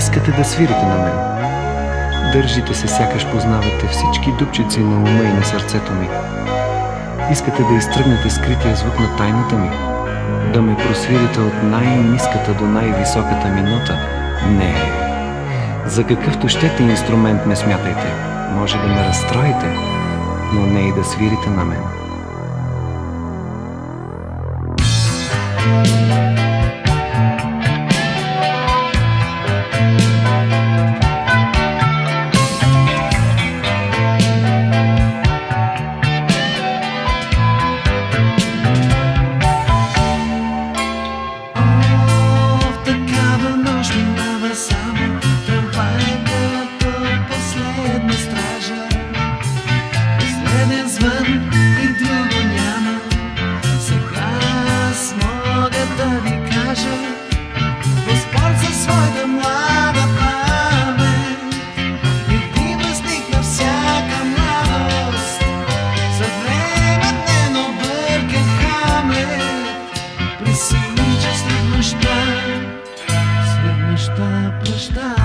Искате да свирите на мен. Държите се, сякаш познавате всички дупчици на ума и на сърцето ми. Искате да изтръгнете скрития звук на тайната ми, да ме просвирите от най-ниската до най-високата ми нота. Не, за какъвто щете инструмент ме смятайте. Може да ме разстроите, но не и да свирите на мен. След нощта проща.